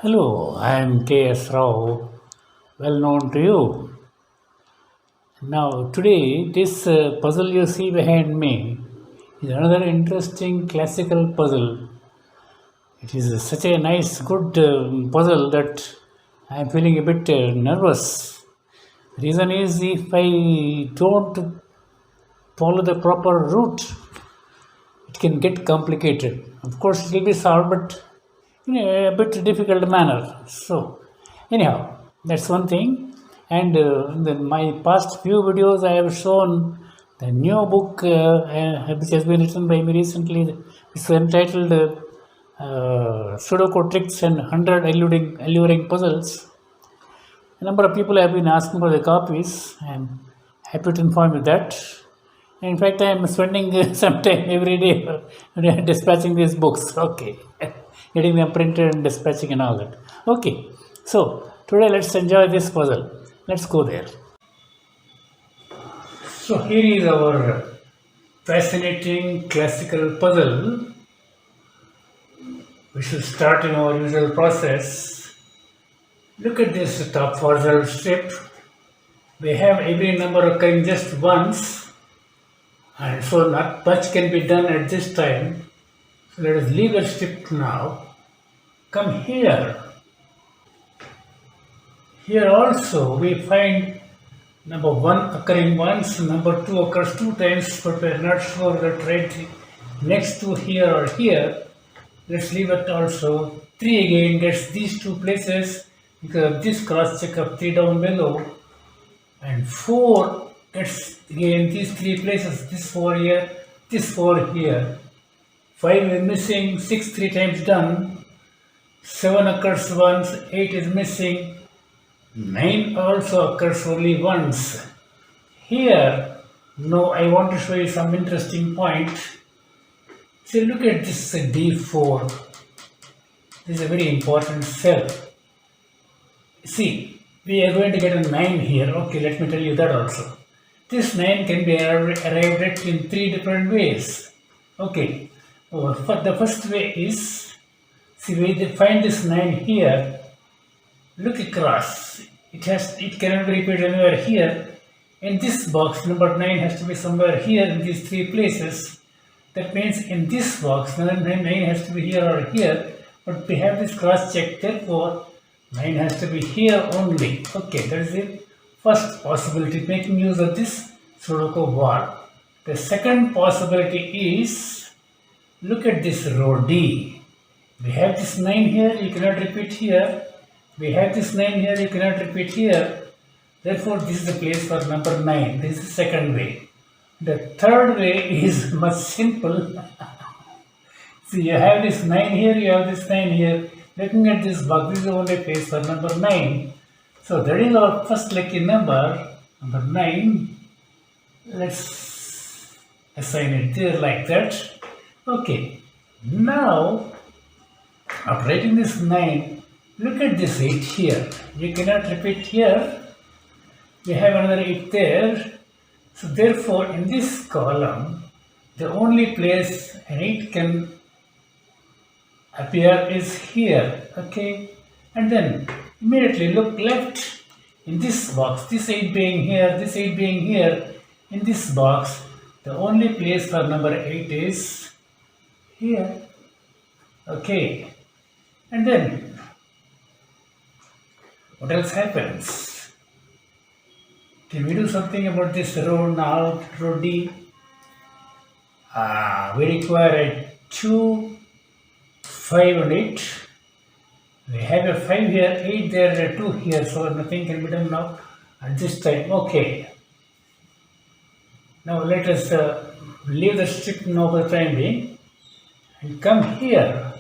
Hello, I am K.S. Rao, well known to you. Now, today, this puzzle you see behind me is another interesting classical puzzle. It is such a nice, good puzzle that I am feeling a bit nervous. Reason is if I don't follow the proper route, it can get complicated. Of course, it will be solved, but in a bit difficult manner. So, anyhow, that's one thing. And in my past few videos, I have shown the new book which has been written by me recently. It's entitled Sudoku Tricks and 100 Alluring Puzzles. A number of people have been asking for the copies. I'm happy to inform you that. In fact, I am spending some time every day dispatching these books. Okay, getting them printed and dispatching and all that. Okay, so today let's enjoy this puzzle. Let's go there. So here is our fascinating classical puzzle. We should start in our usual process. Look at this top horizontal strip. We have every number occurring just once, and so not much can be done at this time. So let us leave the strip now. Come here. Here also we find number 1 occurring once, number 2 occurs 2 times, but we are not sure that right next to here or here. Let's leave it also. 3 again gets these 2 places because of this cross check of 3 down below, and 4 gets again these 3 places, this 4 here, this 4 here. 5 is missing, 6 3 times done, 7 occurs once, 8 is missing, 9 also occurs only once. Here, no, I want to show you some interesting point. See, look at this D4. This is a very important cell. See, we are going to get a 9 here. Okay, let me tell you that also. This 9 can be arrived at in 3 different ways. Okay, the first way is, see, we find this 9 here. Look across. It cannot be repeated anywhere here. In this box, number 9 has to be somewhere here in these 3 places. That means in this box, number 9 has to be here or here. But we have this cross check, therefore 9 has to be here only. Okay, that is the first possibility, making use of this Sudoku board. The second possibility is, look at this row D. We have this 9 here, you cannot repeat here. We have this 9 here, you cannot repeat here. Therefore, this is the place for number 9. This is the second way. The third way is much simple. See, you have this 9 here, you have this 9 here. Looking at this box, this is the only place for number 9. So that is our first lucky number, number 9. Let's assign it there like that. Okay. Now, after writing this 9, look at this 8 here. You cannot repeat here. We have another 8 there. So therefore, in this column, the only place an 8 can appear is here. Okay. And then immediately look left in this box. This 8 being here, this 8 being here. In this box, the only place for number 8 is here. Okay. And then what else happens? Can we do something about this row now, row D? We require a 2, 5 and 8. We have a 5 here, 8 there, and a 2 here, so nothing can be done now at this time. Okay. Now let us leave the strip now for the time being and come here.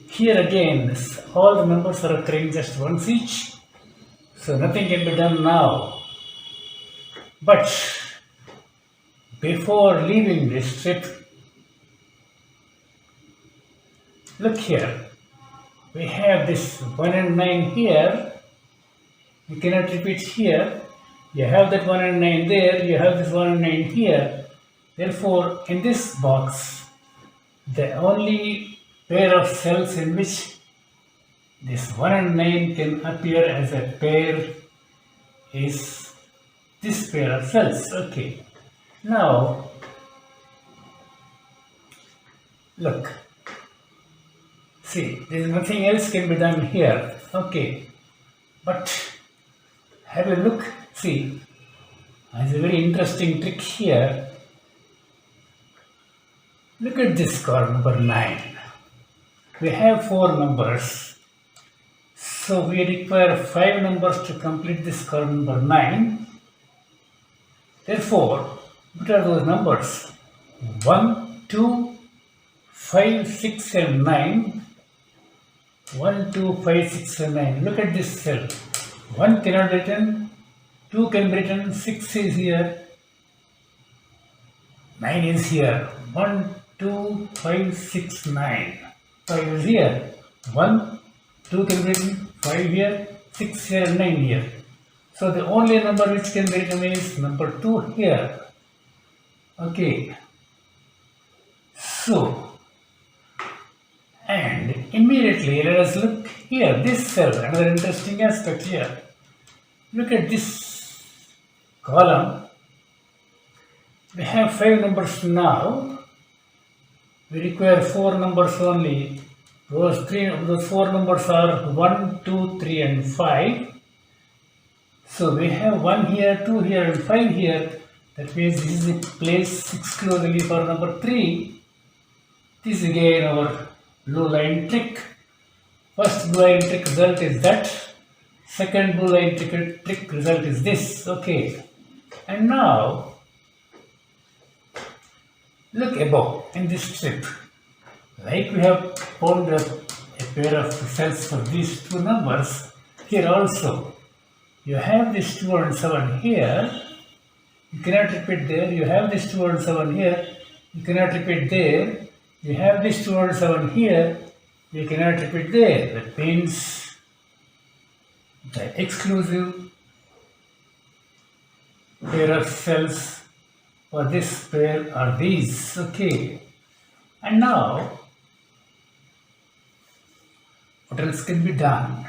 Here again, all the numbers are occurring just once each, so nothing can be done now. But before leaving this strip, look here. We have this 1 and 9 here. You cannot repeat here. You have that 1 and 9 there. You have this 1 and 9 here. Therefore, in this box, the only pair of cells in which this 1 and 9 can appear as a pair is this pair of cells. Okay. Now, look. See, there is nothing else can be done here. Okay. But have a look. See, there's a very interesting trick here. Look at this column number 9. We have 4 numbers. So we require 5 numbers to complete this column number 9. Therefore, what are those numbers? 1, 2, 5, 6 and 9. 1, 2, 5, 6 and 9. Look at this cell. 1 cannot be written, 2 can be written, 6 is here, 9 is here. 1, 2, 5, 6, 9. 5 is here. 1, 2 can be written, 5 here, 6 here, 9 here. So the only number which can be written is number 2 here. Okay. So, and immediately let us look here, this cell, another interesting aspect here. Look at this column. We have 5 numbers now. We require 4 numbers only. Those 4 numbers are 1, 2, 3 and 5. So we have 1 here, 2 here and 5 here. That means this is the place exclusively for number 3. This is again our blue line trick. First blue line trick result is that. Second blue line trick result is this. Okay. And now, look above in this strip. Like we have formed a pair of cells for these 2 numbers, here also. You have this 2 and 7 here. You cannot repeat there. You have this 2 and 7 here. You cannot repeat there. You have this 2 and 7 here. You cannot repeat there. That means the exclusive pair of cells for this pair are these. Okay. And now, what else can be done?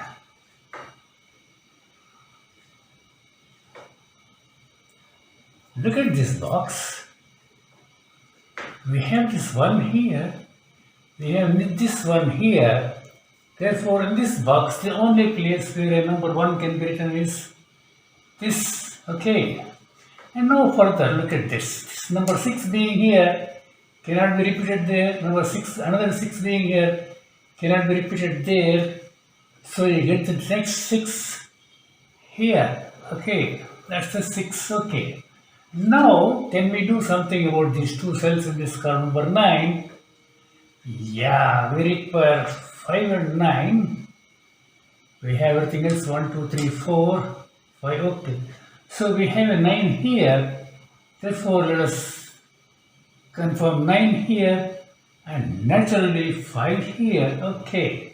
Look at this box. We have this one here. We have this one here. Therefore, in this box, the only place where a number 1 can be written is this. Okay. And now further, look at this. This number 6 being here cannot be repeated there. Number 6, another 6 being here cannot be repeated there. So you get the next 6 here. Okay. That's the 6. Okay. Now, can we do something about these 2 cells in this column number 9? Yeah, we require 5 and 9. We have everything else 1, 2, 3, 4, 5. Okay. So we have a 9 here. Therefore, let us confirm 9 here and naturally 5 here. Okay.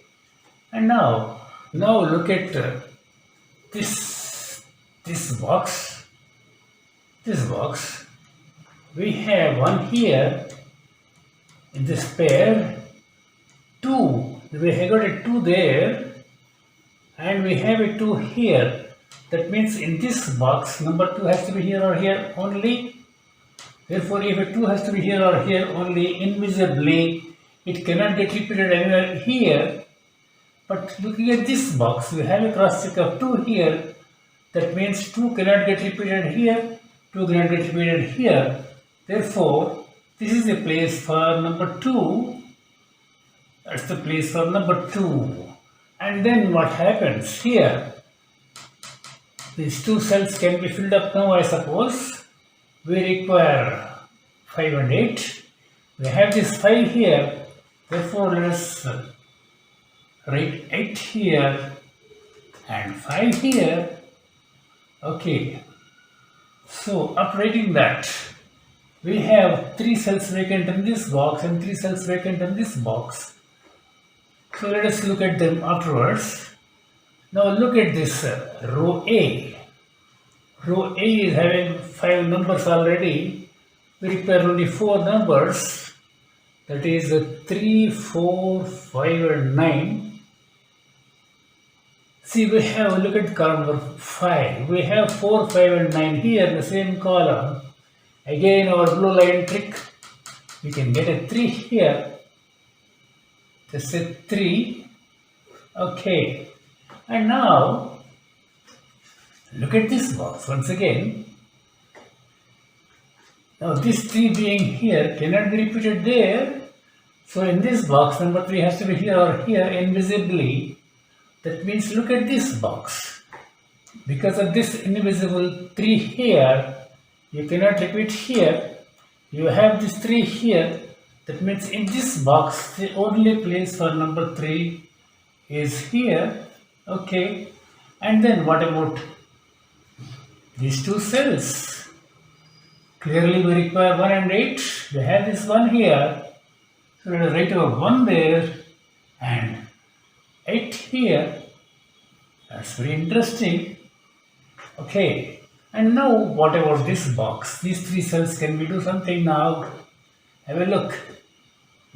And now look at this box. This box. We have 1 here in this pair. 2. We have got a 2 there and we have a 2 here. That means in this box, number 2 has to be here or here only. Therefore, if a 2 has to be here or here only, invisibly, it cannot get repeated anywhere here. But looking at this box, we have a cross check of 2 here. That means 2 cannot get repeated here, 2 cannot get repeated here. Therefore, this is the place for number 2. That's the place for number 2. And then what happens here? These 2 cells can be filled up now, I suppose. We require 5 and 8. We have this 5 here. Therefore, let us write 8 here and 5 here. Okay. So, after writing that, we have 3 cells vacant in this box and 3 cells vacant in this box. So, let us look at them afterwards. Now, look at this row A. Row A is having 5 numbers already. We require only 4 numbers. That is 3, 4, 5 and 9. See, we have, look at column number 5. We have 4, 5 and 9 here in the same column. Again our blue line trick. We can get a 3 here. Just a 3. Okay. And now, look at this box once again. Now this 3 being here cannot be repeated there. So in this box, number 3 has to be here or here invisibly. That means look at this box. Because of this invisible 3 here, you cannot repeat here. You have this 3 here. That means in this box, the only place for number 3 is here. Okay. And then what about these two cells? Clearly we require 1 and 8. We have this 1 here. So let us write our 1 there and 8 here. That's very interesting. Okay. And now what about this box? These 3 cells, can we do something now? Have a look.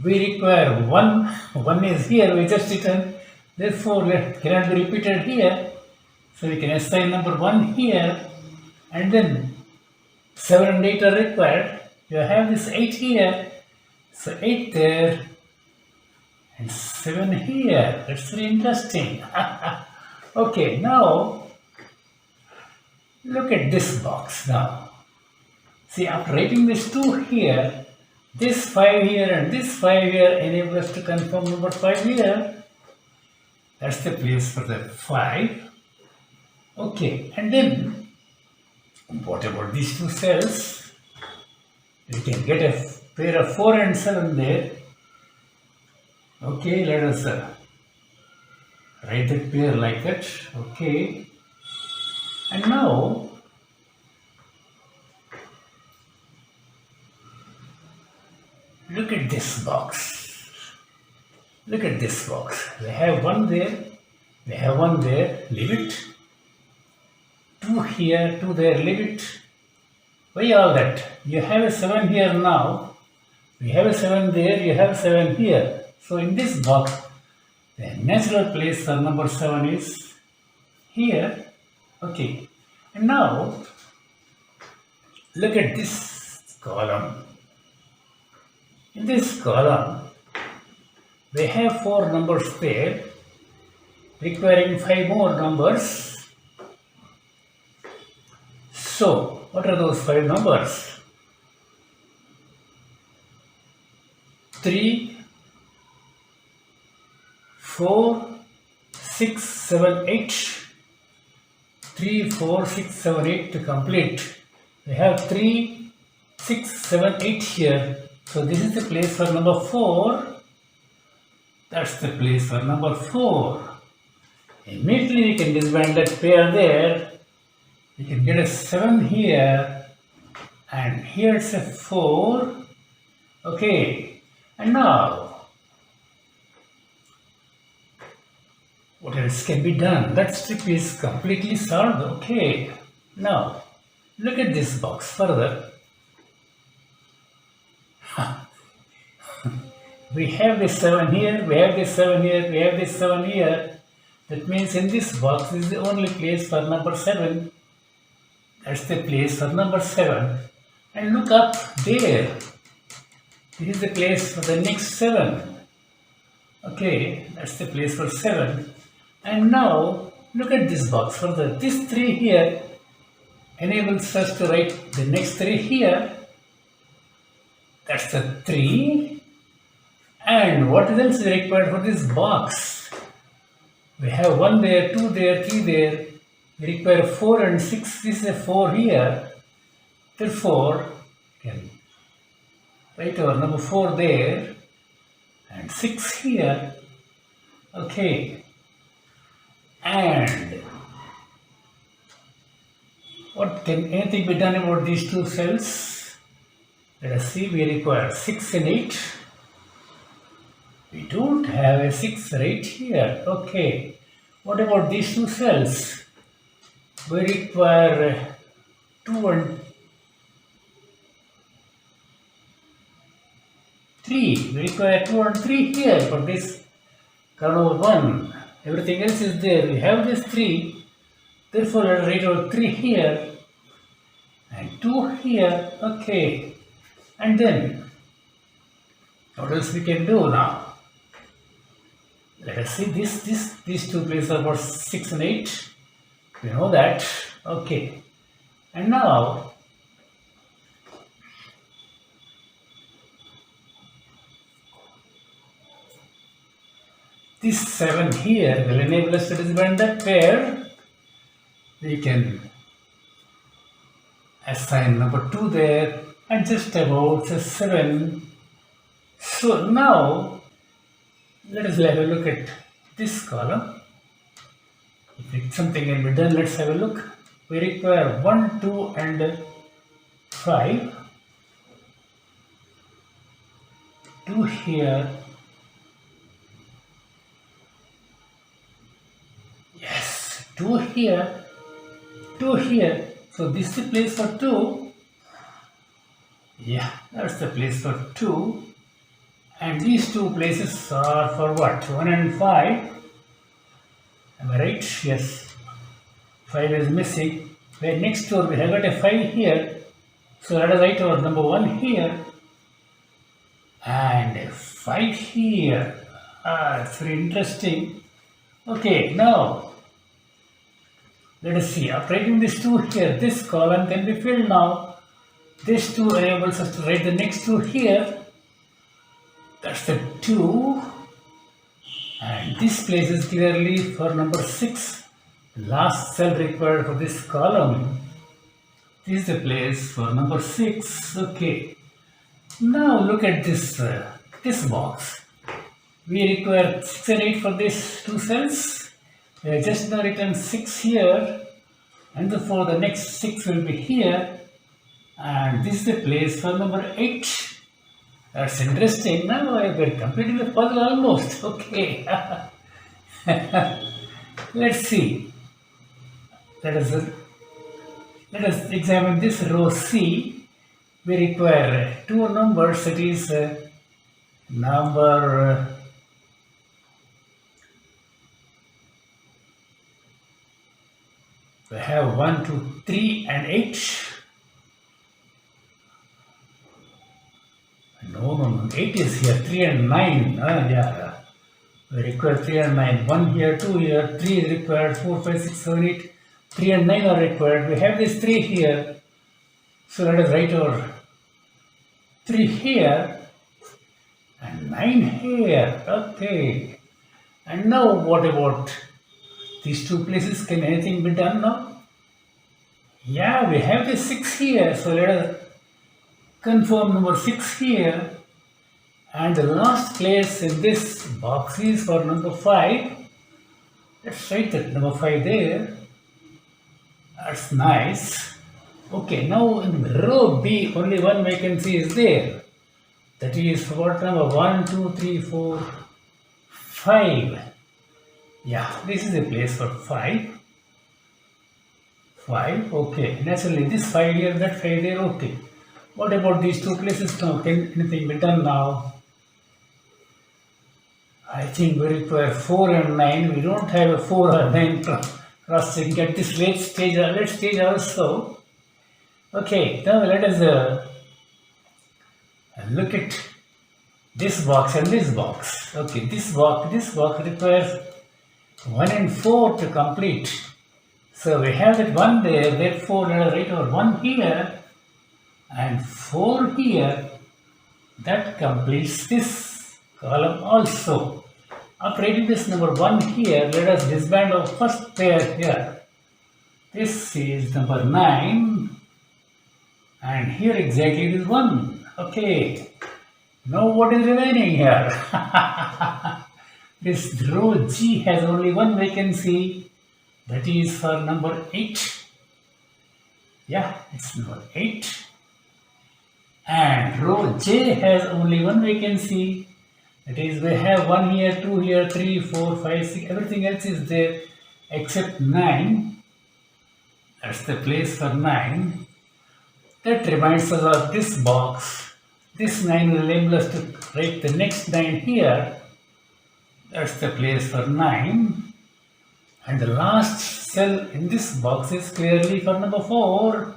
We require 1. 1 is here, we just written. Therefore, it cannot be repeated here. So we can assign number 1 here. And then 7 and 8 are required. You have this 8 here. So 8 there. And 7 here. That's very interesting. Okay, now look at this box now. See, after writing this 2 here, this 5 here and this 5 here enable us to confirm number 5 here. That's the place for the 5. Okay, and then what about these 2 cells? We can get a pair of 4 and 7 there. Okay, let us write that pair like that. Okay. And now, look at this box. Look at this box. We have 1 there. We have 1 there. Leave it. 2 here, 2 there. Leave it. Why all that? You have a 7 here now. We have a 7 there. You have 7 here. So in this box, the natural place for number 7 is here. Okay. And now, look at this column. In this column, we have 4 numbers there, requiring 5 more numbers. So, what are those 5 numbers? 3, 4, 6, 7, 8. 3, 4, 6, 7, 8 to complete. We have 3, 6, 7, 8 here. So this is the place for number 4. That's the place for number 4. Immediately we can disband that pair there. We can get a 7 here. And here it's a 4. Okay. And now, what else can be done? That strip is completely solved. Okay. Now, look at this box further. We have this 7 here, we have this 7 here, we have this 7 here. That means in this box is the only place for number 7. That's the place for number 7. And look up there. This is the place for the next 7. Okay, that's the place for 7. And now, look at this box further. This 3 here enables us to write the next 3 here. That's the 3. And what else is required for this box? We have 1 there, 2 there, 3 there. We require 4 and 6. This is a 4 here. Therefore, we can write our number 4 there. And 6 here. Okay. And what can anything be done about these 2 cells? Let us see, we require 6 and 8. We don't have a 6 right here. Okay. What about these 2 cells? We require 2 and 3. We require 2 and 3 here for this column 1. Everything else is there. We have this 3. Therefore, let us write out 3 here and 2 here. Okay. And then, what else we can do now? Let us see these two places are about 6 and 8. We know that. Okay. And now, this 7 here will enable us to disband that pair. We can assign number 2 there and just about 7. So now, let us have a look at this column. If something can be done, let's have a look. We require 1, 2 and 5. 2 here. Yes, 2 here. 2 here. So this is the place for 2. Yeah, that's the place for 2. And these two places are for what? 1 and 5. Am I right? Yes. 5 is missing. Where next door we have got a 5 here. So let us write our number 1 here. And 5 here. It's very interesting. Okay, now let us see. After writing this 2 here, this column can be filled now. This 2 enables us to write the next 2 here. That's the 2. And this place is clearly for number 6. Last cell required for this column. This is the place for number 6. Okay. Now look at this box. We require 6 and 8 for these 2 cells. We have just now written 6 here. And therefore the next 6 will be here. And this is the place for number 8. That's interesting. Now I have completed the puzzle almost. Okay. Let's see. Let us examine this row C. We require 2 numbers. That is number we have 1, 2, 3 and 8. No. 8 is here. 3 and 9. Yeah. We require 3 and 9. 1 here, 2 here, 3 is required, 4, 5, 6, 7, 8. 3 and 9 are required. We have this 3 here. So let us write our 3 here and 9 here. Okay. And now what about these 2 places? Can anything be done now? Yeah, we have the 6 here. So let us confirm number 6 here. And the last place in this box is for number 5. Let's write that number 5 there. That's nice. Okay, now in row B, only one vacancy is there. That is for what number? 1, 2, 3, 4, 5. Yeah, this is the place for 5. 5, okay. Naturally, this 5 here, that 5 there, okay. What about these 2 places now? Can anything be done now? I think we require 4 and 9. We don't have a 4 or 9 cross-checking at this late stage also. Okay, now let us look at this box and this box. Okay, this box requires 1 and 4 to complete. So we have that 1 there, therefore let us write our 1 here and 4 here. That completes this column also. After writing this number 1 here, let us disband our first pair here. This is number 9 and here exactly it is 1. Okay. Now what is remaining here? This row G has only one vacancy. That is for number 8. Yeah, it's number 8. And row J has only one vacancy. That is, we have 1 here, 2 here, 3, 4, 5, 6. Everything else is there except 9. That's the place for 9. That reminds us of this box. This 9 will enable us to write the next 9 here. That's the place for 9. And the last cell in this box is clearly for number 4.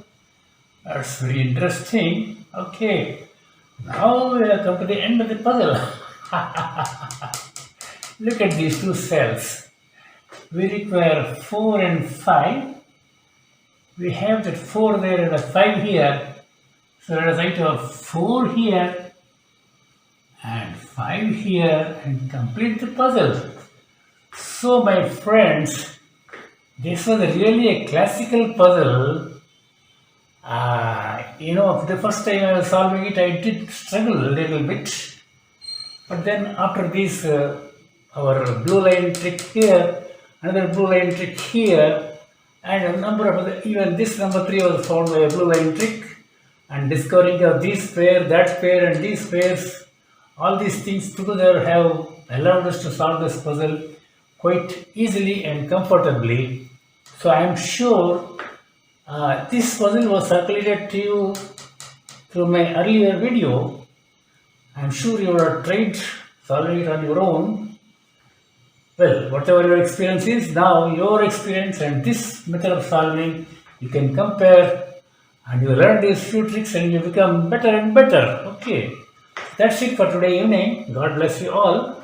That's very interesting. Okay, now we have come to the end of the puzzle. Look at these two cells. We require 4 and 5. We have that 4 there and a 5 here. So let us write our 4 here and 5 here and complete the puzzle. So my friends, this was really a classical puzzle. The first time I was solving it, I did struggle a little bit. But then after this, our blue line trick here, another blue line trick here, and a number of other, even this number 3 was found by a blue line trick, and discovering of this pair, that pair, and these pairs, all these things together have allowed us to solve this puzzle quite easily and comfortably. So I am sure this puzzle was circulated to you through my earlier video. I am sure you have tried solving it on your own. Well, whatever your experience is, now your experience and this method of solving, you can compare and you learn these few tricks and you become better and better. Okay, that's it for today evening. God bless you all.